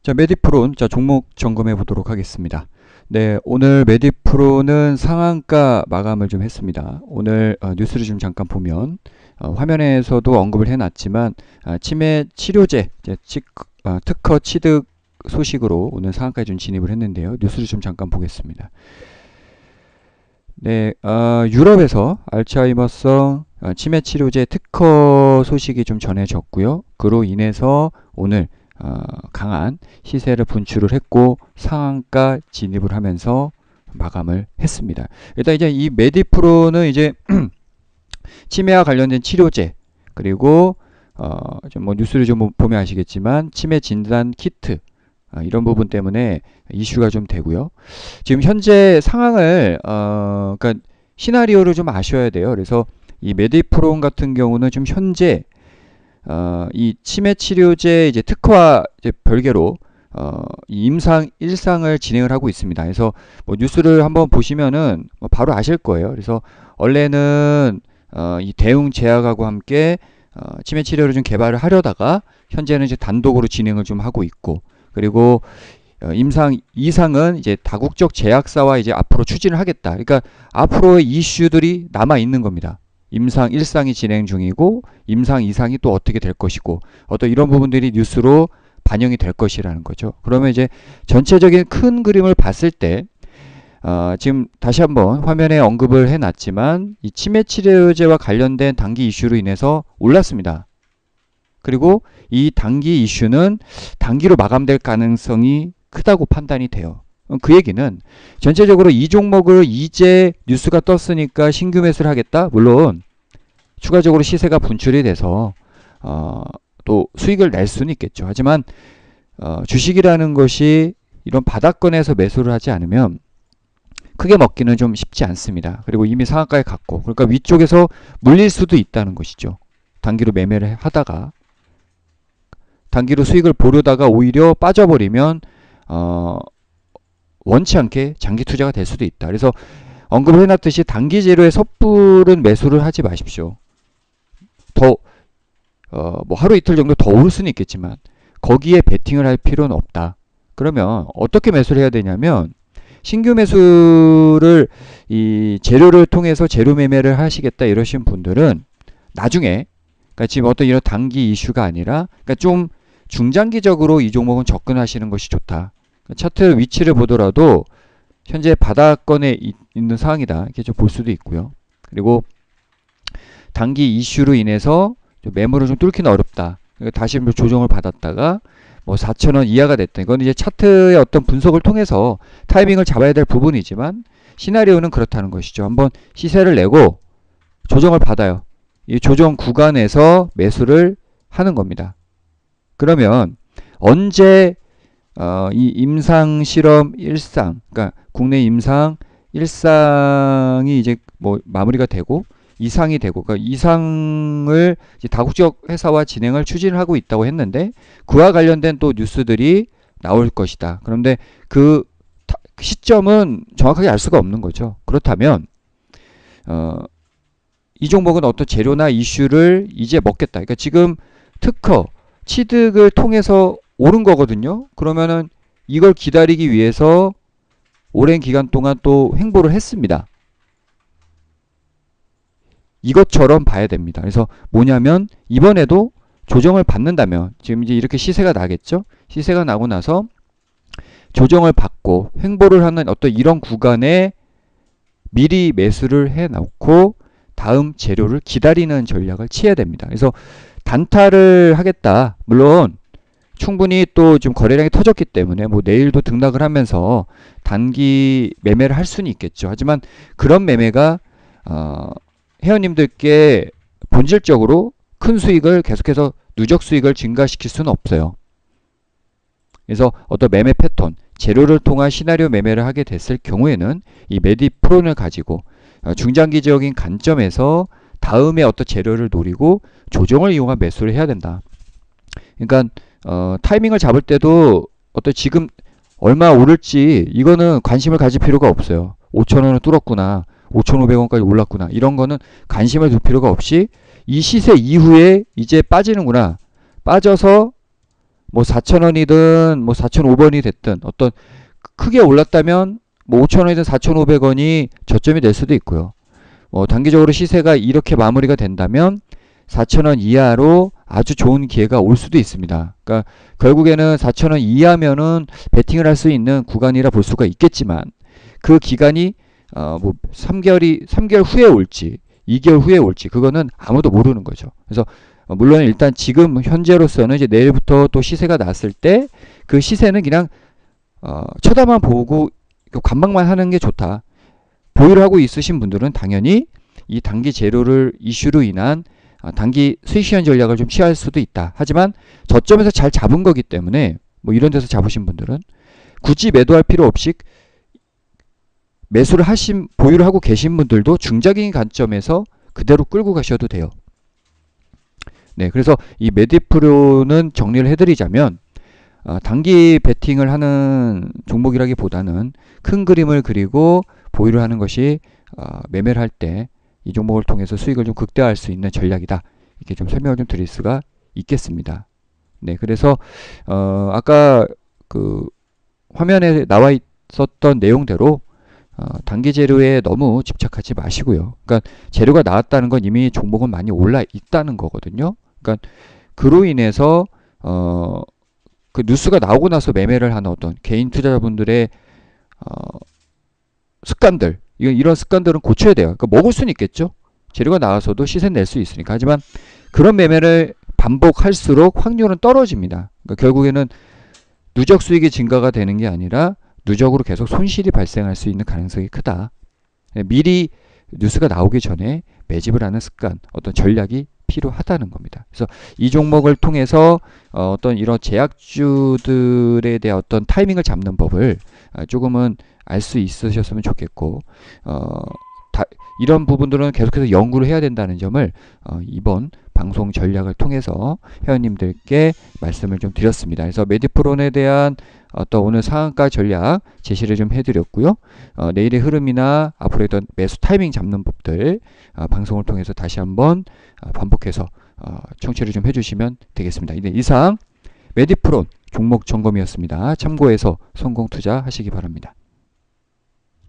자, 메디프론, 자, 종목 점검해 보도록 하겠습니다. 네, 오늘 메디프론은 상한가 마감을 좀 했습니다. 오늘 뉴스를 좀 잠깐 보면 화면에서도 언급을 해놨지만 치매 치료제 특허 취득 소식으로 오늘 상한가에 좀 진입을 했는데요. 뉴스를 좀 잠깐 보겠습니다. 네, 유럽에서 알츠하이머성 치매 치료제 특허 소식이 좀 전해졌고요. 그로 인해서 오늘 강한 시세를 분출을 했고 상한가 진입을 하면서 마감을 했습니다. 일단 이제 이 메디프로는 이제 치매와 관련된 치료제 그리고 좀 뭐 뉴스를 좀 보면 아시겠지만 치매 진단 키트 이런 부분 때문에 이슈가 좀 되고요. 지금 현재 상황을 그러니까 시나리오를 좀 아셔야 돼요. 그래서 이 메디프론 같은 경우는 좀 현재 이 치매 치료제 이제 특허와 이제 별개로 이 임상 1상을 진행을 하고 있습니다. 그래서 뭐 뉴스를 한번 보시면은 뭐 바로 아실 거예요. 그래서 원래는 이 대웅 제약하고 함께 치매 치료를 좀 개발을 하려다가 현재는 이제 단독으로 진행을 좀 하고 있고 그리고 임상 2상은 이제 다국적 제약사와 이제 앞으로 추진을 하겠다. 그러니까 앞으로의 이슈들이 남아 있는 겁니다. 임상 1상이 진행 중이고 임상 2상이 또 어떻게 될 것이고 어떤 이런 부분들이 뉴스로 반영이 될 것이라는 거죠. 그러면 이제 전체적인 큰 그림을 봤을 때 지금 다시 한번 화면에 언급을 해놨지만 이 치매 치료제와 관련된 단기 이슈로 인해서 올랐습니다. 그리고 이 단기 이슈는 단기로 마감될 가능성이 크다고 판단이 돼요. 그 얘기는 전체적으로 이 종목을 이제 뉴스가 떴으니까 신규 매수를 하겠다? 물론 추가적으로 시세가 분출이 돼서 또 수익을 낼 수는 있겠죠. 하지만 주식이라는 것이 이런 바닥권에서 매수를 하지 않으면 크게 먹기는 좀 쉽지 않습니다. 그리고 이미 상한가에 갔고 그러니까 위쪽에서 물릴 수도 있다는 것이죠. 단기로 매매를 하다가 단기로 수익을 보려다가 오히려 빠져버리면 원치 않게 장기 투자가 될 수도 있다. 그래서 언급을 해놨듯이 단기 재료에 섣부른 매수를 하지 마십시오. 더 뭐 하루 이틀 정도 더 오를 수는 있겠지만 거기에 베팅을 할 필요는 없다. 그러면 어떻게 매수를 해야 되냐면 신규 매수를 이 재료를 통해서 재료 매매를 하시겠다 이러신 분들은 나중에 그러니까 지금 어떤 이런 단기 이슈가 아니라 그러니까 좀 중장기적으로 이 종목은 접근하시는 것이 좋다. 차트 위치를 보더라도 현재 바닥권에 있는 상황이다. 이렇게 좀 볼 수도 있고요. 그리고 단기 이슈로 인해서 좀 매물을 좀 뚫기는 어렵다. 다시 한번 조정을 받았다가 뭐 4,000원 이하가 됐다. 이건 이제 차트의 어떤 분석을 통해서 타이밍을 잡아야 될 부분이지만 시나리오는 그렇다는 것이죠. 한번 시세를 내고 조정을 받아요. 이 조정 구간에서 매수를 하는 겁니다. 그러면 언제 이 임상 실험 1상, 그러니까 국내 임상 1상이 이제 뭐 마무리가 되고 2상이 되고, 그러니까 2상을 이제 다국적 회사와 진행을 추진을 하고 있다고 했는데 그와 관련된 또 뉴스들이 나올 것이다. 그런데 그 시점은 정확하게 알 수가 없는 거죠. 그렇다면 이 종목은 어떤 재료나 이슈를 이제 먹겠다. 그러니까 지금 특허 취득을 통해서 오른 거거든요. 그러면은 이걸 기다리기 위해서 오랜 기간 동안 또 횡보를 했습니다. 이것처럼 봐야 됩니다. 그래서 뭐냐면 이번에도 조정을 받는다면 지금 이제 이렇게 시세가 나겠죠. 시세가 나고 나서 조정을 받고 횡보를 하는 어떤 이런 구간에 미리 매수를 해놓고 다음 재료를 기다리는 전략을 취해야 됩니다. 그래서 단타를 하겠다. 물론 충분히 또 좀 거래량이 터졌기 때문에 뭐 내일도 등락을 하면서 단기 매매를 할 수는 있겠죠. 하지만 그런 매매가 회원님들께 본질적으로 큰 수익을 계속해서 누적 수익을 증가시킬 수는 없어요. 그래서 어떤 매매 패턴, 재료를 통한 시나리오 매매를 하게 됐을 경우에는 이 메디프론을 가지고 중장기적인 관점에서 다음에 어떤 재료를 노리고 조정을 이용한 매수를 해야 된다. 그러니까 타이밍을 잡을 때도 어떤 지금 얼마 오를지 이거는 관심을 가질 필요가 없어요. 5,000원을 뚫었구나, 5,500원까지 올랐구나, 이런 거는 관심을 둘 필요가 없이 이 시세 이후에 이제 빠지는구나, 빠져서 뭐 4,000원이든 뭐 4,500원이 됐든 어떤 크게 올랐다면 뭐 5,000원이든 4,500원이 저점이 될 수도 있고요. 단기적으로 시세가 이렇게 마무리가 된다면 4,000원 이하로 아주 좋은 기회가 올 수도 있습니다. 그러니까 결국에는 4,000원 이하면은 베팅을 할 수 있는 구간이라 볼 수가 있겠지만 그 기간이 뭐 3개월 후에 올지 2개월 후에 올지 그거는 아무도 모르는 거죠. 그래서 물론 일단 지금 현재로서는 이제 내일부터 또 시세가 났을 때 그 시세는 그냥 쳐다만 보고 관망만 하는 게 좋다. 보유를 하고 있으신 분들은 당연히 이 단기 재료를 이슈로 인한 단기 수익 실현 전략을 좀 취할 수도 있다. 하지만 저점에서 잘 잡은 거기 때문에 뭐 이런 데서 잡으신 분들은 굳이 매도할 필요 없이 매수를 보유를 하고 계신 분들도 중장기 관점에서 그대로 끌고 가셔도 돼요. 네, 그래서 이 메디프로는 정리를 해드리자면 단기 베팅을 하는 종목이라기보다는 큰 그림을 그리고 보유를 하는 것이 매매를 할 때 이 종목을 통해서 수익을 좀 극대화할 수 있는 전략이다. 이렇게 좀 설명을 좀 드릴 수가 있겠습니다. 네, 그래서 아까 그 화면에 나와 있었던 내용대로 단기 재료에 너무 집착하지 마시고요. 그러니까 재료가 나왔다는 건 이미 종목은 많이 올라 있다는 거거든요. 그러니까 그로 인해서 그 뉴스가 나오고 나서 매매를 하는 어떤 개인 투자자분들의 습관들, 이런 습관들은 고쳐야 돼요. 그러니까 먹을 수는 있겠죠. 재료가 나와서도 시세 낼 수 있으니까. 하지만 그런 매매를 반복할수록 확률은 떨어집니다. 그러니까 결국에는 누적 수익이 증가가 되는 게 아니라 누적으로 계속 손실이 발생할 수 있는 가능성이 크다. 미리 뉴스가 나오기 전에 매집을 하는 습관, 어떤 전략이 필요하다는 겁니다. 그래서 이 종목을 통해서 어떤 이런 제약주들에 대한 어떤 타이밍을 잡는 법을 조금은 알 수 있으셨으면 좋겠고 이런 부분들은 계속해서 연구를 해야 된다는 점을 이번 방송 전략을 통해서 회원님들께 말씀을 좀 드렸습니다. 그래서 메디프론에 대한 어떤 오늘 상한가 전략 제시를 좀 해드렸고요. 내일의 흐름이나 앞으로 어떤 매수 타이밍 잡는 법들 방송을 통해서 다시 한번 반복해서 청취를 좀 해주시면 되겠습니다. 이상 메디프론 종목 점검이었습니다. 참고해서 성공 투자하시기 바랍니다.